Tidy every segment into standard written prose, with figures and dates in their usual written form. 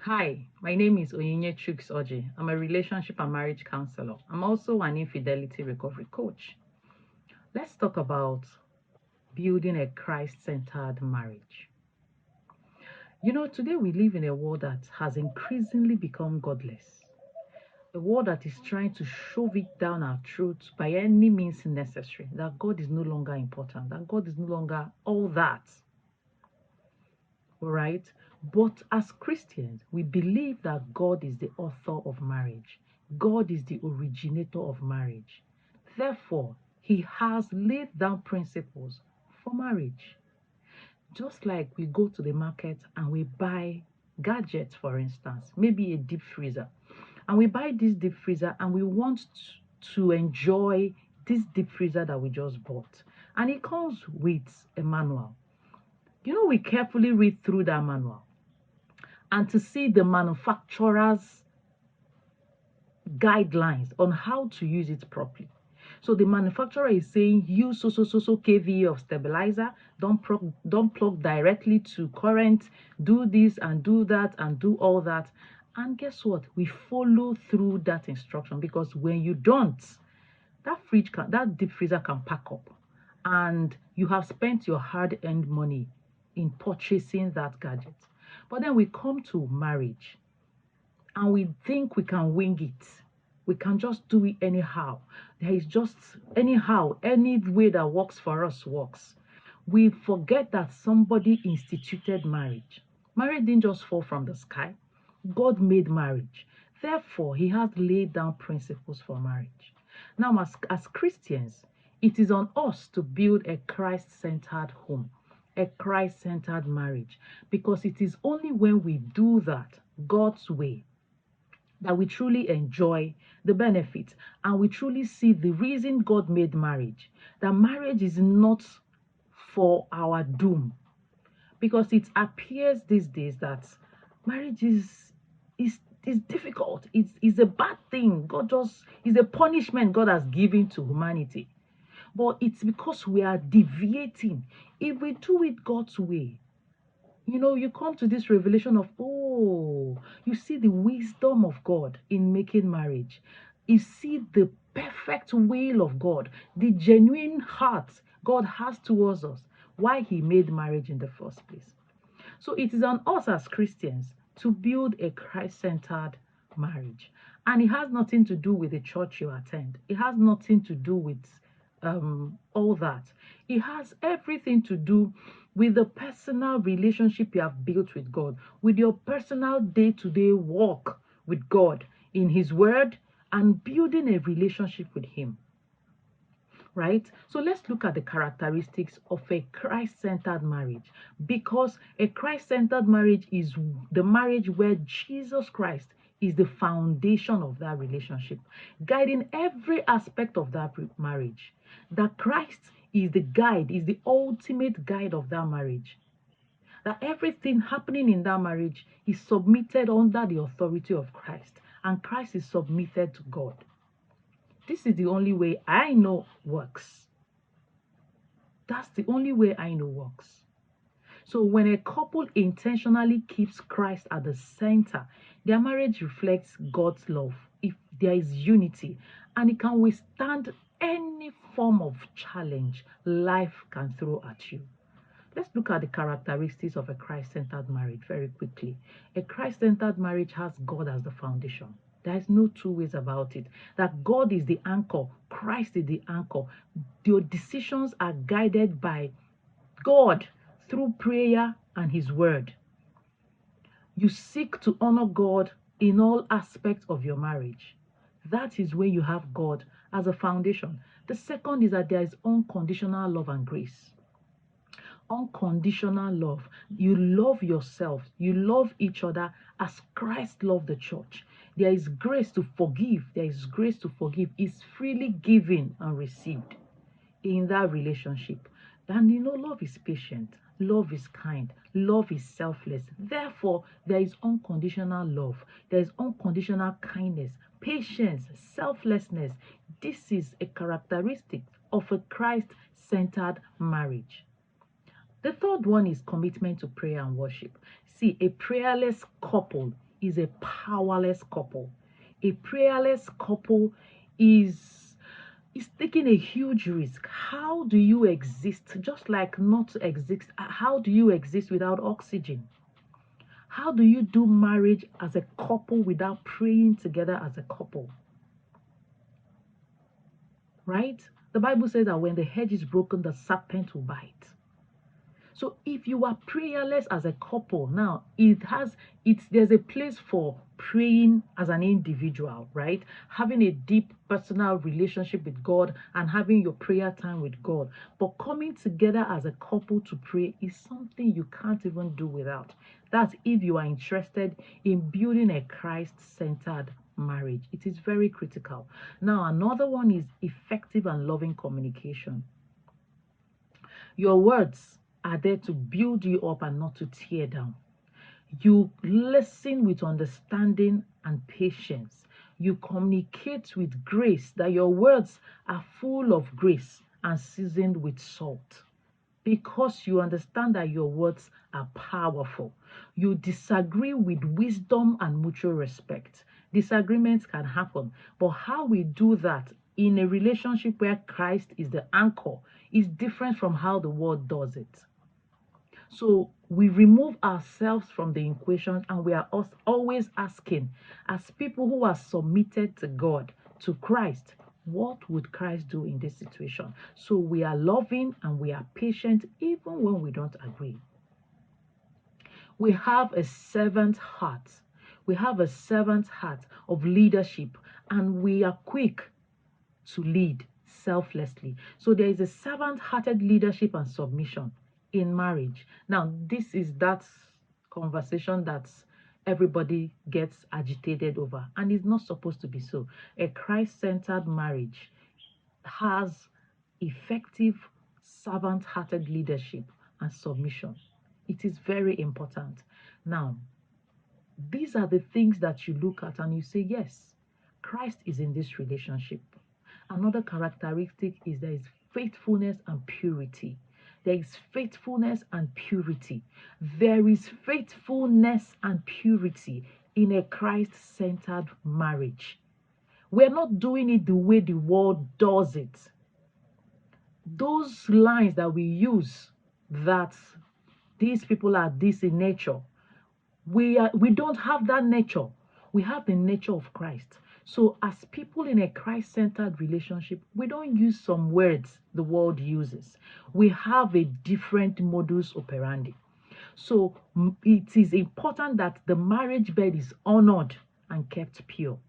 Hi, my name is chrsit. I'm a relationship and marriage counselor. I'm also an infidelity recovery coach. Let's talk about building a Christ-centered marriage. Today we live in a world that has increasingly become godless. A world that is trying to shove it down our throats by any means necessary, that God is no longer important, that God is no longer all that. Right? But as Christians, we believe that God is the author of marriage. God is the originator of marriage. Therefore, He has laid down principles for marriage. Just like we go to the market and we buy gadgets, for instance, maybe a deep freezer, and we buy this deep freezer and we want to enjoy this deep freezer that we just bought. And it comes with a manual. We carefully read through that manual and to see the manufacturer's guidelines on how to use it properly. So the manufacturer is saying use so kVA of stabilizer, don't plug directly to current, do this and do that and do all that. And guess what? We follow through that instruction, because when you don't, that deep freezer can pack up, and you have spent your hard-earned money in purchasing that gadget. But then we come to marriage and we think we can wing it. We can just do it anyhow. There is just anyhow, any way that works for us works. We forget that somebody instituted marriage. Marriage didn't just fall from the sky. God made marriage. Therefore, He has laid down principles for marriage. Now, as Christians, it is on us to build a Christ-centered home, a Christ-centered marriage, because it is only when we do that God's way that we truly enjoy the benefits, and we truly see the reason God made marriage. That marriage is not for our doom, because it appears these days that marriage is difficult. It's a bad thing. God just is a punishment God has given to humanity. But it's because we are deviating. If we do it God's way, you come to this revelation of, oh, you see the wisdom of God in making marriage. You see the perfect will of God, the genuine heart God has towards us, why He made marriage in the first place. So it is on us as Christians to build a Christ-centered marriage. And it has nothing to do with the church you attend. It has nothing to do with all that. It has everything to do with the personal relationship you have built with God, with your personal day-to-day walk with God in His Word, and building a relationship with Him. Right? So let's look at the characteristics of a Christ-centered marriage, because a Christ-centered marriage is the marriage where Jesus Christ is the foundation of that relationship, guiding every aspect of that marriage. That Christ is the guide, is the ultimate guide of that marriage. That everything happening in that marriage is submitted under the authority of Christ, and Christ is submitted to God. This is the only way I know works. That's the only way I know works. So when a couple intentionally keeps Christ at the center, their marriage reflects God's love. If there is unity, and it can withstand any form of challenge life can throw at you. Let's look at the characteristics of a Christ-centered marriage very quickly. A Christ-centered marriage has God as the foundation. There is no two ways about it. That God is the anchor, Christ is the anchor. Your decisions are guided by God through prayer and His Word. You seek to honor God in all aspects of your marriage. That is where you have God as a foundation. The second is that there is unconditional love and grace. Unconditional love. You love yourself. You love each other as Christ loved the church. There is grace to forgive. There is grace to forgive. It's freely given and received in that relationship. And love is patient. Love is kind. Love is selfless. Therefore, there is unconditional love. There is unconditional kindness, patience, selflessness. This is a characteristic of a Christ-centered marriage. The third one is commitment to prayer and worship. See, a prayerless couple is a powerless couple. A prayerless couple is taking a huge risk. How do you exist? Just like not exist. How do you exist without oxygen? How do you do marriage as a couple without praying together as a couple? Right? The Bible says that when the hedge is broken, the serpent will bite. So if you are prayerless as a couple, now there's a place for praying as an individual, right? Having a deep personal relationship with God and having your prayer time with God. But coming together as a couple to pray is something you can't even do without. That's if you are interested in building a Christ-centered marriage. It is very critical. Now, another one is effective and loving communication. Your words are there to build you up and not to tear down. You listen with understanding and patience. You communicate with grace, that your words are full of grace and seasoned with salt. Because you understand that your words are powerful. You disagree with wisdom and mutual respect. Disagreements can happen, but how we do that in a relationship where Christ is the anchor is different from how the world does it. So we remove ourselves from the equation and we are always asking, as people who are submitted to God, to Christ, what would Christ do in this situation? So we are loving and we are patient even when we don't agree. We have a servant heart. We have a servant heart of leadership and we are quick to lead selflessly. So there is a servant-hearted leadership and submission in marriage. Now, this is that conversation that everybody gets agitated over, and it's not supposed to be so. A Christ-centered marriage has effective servant-hearted leadership and submission. It is very important. Now, these are the things that you look at and you say, yes, Christ is in this relationship. Another characteristic is there is faithfulness and purity. There is faithfulness and purity. There is faithfulness and purity in a Christ-centered marriage. We're not doing it the way the world does it. Those lines that we use, that these people are this in nature, we don't have that nature. We have the nature of Christ. So as people in a Christ-centered relationship, we don't use some words the world uses. We have a different modus operandi. So it is important that the marriage bed is honored and kept pure.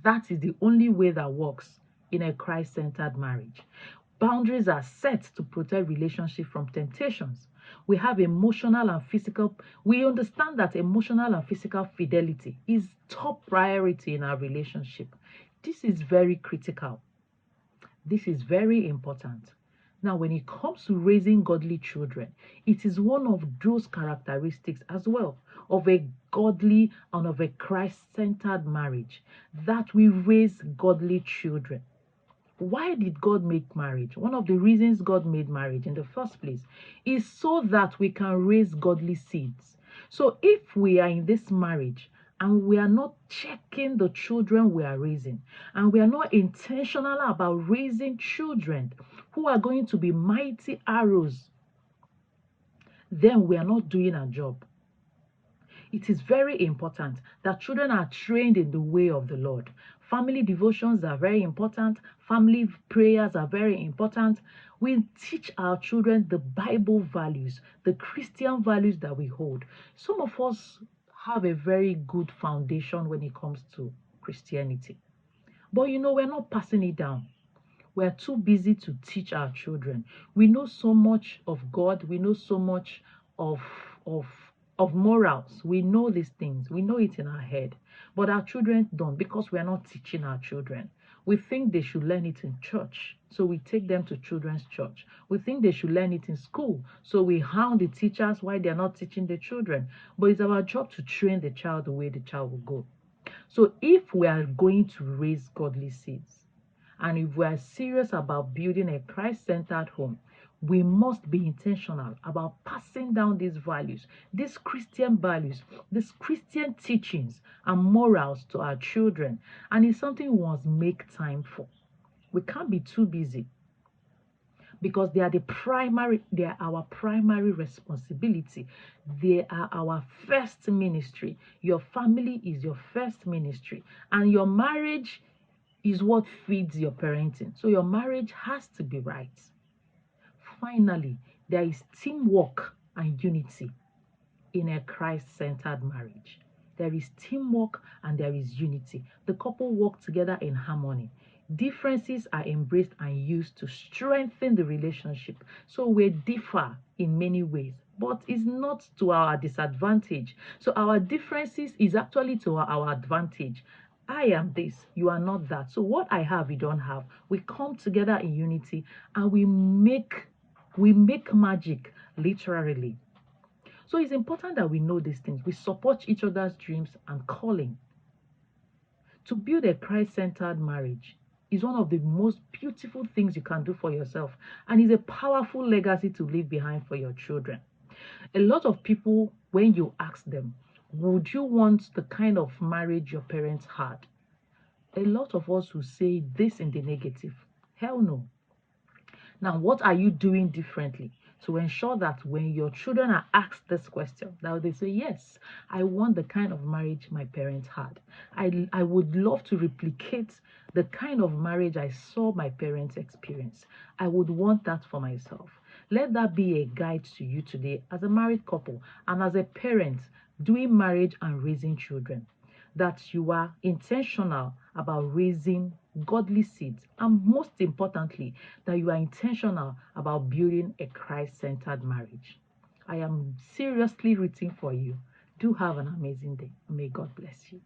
That is the only way that works in a Christ-centered marriage. Boundaries are set to protect relationship from temptations. We have emotional and physical. We understand that emotional and physical fidelity is top priority in our relationship. This is very critical. This is very important. Now, when it comes to raising godly children, it is one of those characteristics as well of a godly and of a Christ-centered marriage, that we raise godly children. Why did God make marriage? One of the reasons God made marriage in the first place is so that we can raise godly seeds. So if we are in this marriage and we are not checking the children we are raising, and we are not intentional about raising children who are going to be mighty arrows, then we are not doing our job. It is very important that children are trained in the way of the Lord. Family devotions are very important. Family prayers are very important. We teach our children the Bible values, the Christian values that we hold. Some of us have a very good foundation when it comes to Christianity. But we're not passing it down. We're too busy to teach our children. We know so much of God. We know so much of morals. We know these things. We know it in our head. But our children don't, because we're not teaching our children. We think they should learn it in church, so we take them to children's church. We think they should learn it in school, so we hound the teachers while they're not teaching the children. But it's our job to train the child the way the child will go. So if we are going to raise godly seeds, and if we are serious about building a Christ-centered home, we must be intentional about passing down these values, these Christian values, these Christian teachings and morals to our children. And it's something we must make time for. We can't be too busy, because they are our primary responsibility. They are our first ministry. Your family is your first ministry, and your marriage is what feeds your parenting. So your marriage has to be right. Finally, there is teamwork and unity in a Christ-centered marriage. There is teamwork and there is unity. The couple work together in harmony. Differences are embraced and used to strengthen the relationship. So we differ in many ways, but it's not to our disadvantage. So our differences is actually to our advantage. I am this, you are not that. So what I have, you don't have. We come together in unity and we make magic, literally. So it's important that we know these things. We support each other's dreams and calling. To build a Christ-centered marriage is one of the most beautiful things you can do for yourself, and is a powerful legacy to leave behind for your children. A lot of people, when you ask them, would you want the kind of marriage your parents had? A lot of us will say this in the negative. Hell no. Now, what are you doing differently to ensure that when your children are asked this question, now they say, yes, I want the kind of marriage my parents had. I would love to replicate the kind of marriage I saw my parents experience. I would want that for myself. Let that be a guide to you today as a married couple and as a parent doing marriage and raising children, that you are intentional about raising godly seeds, and most importantly, that you are intentional about building a Christ-centered marriage. I am seriously rooting for you. Do have an amazing day. May God bless you.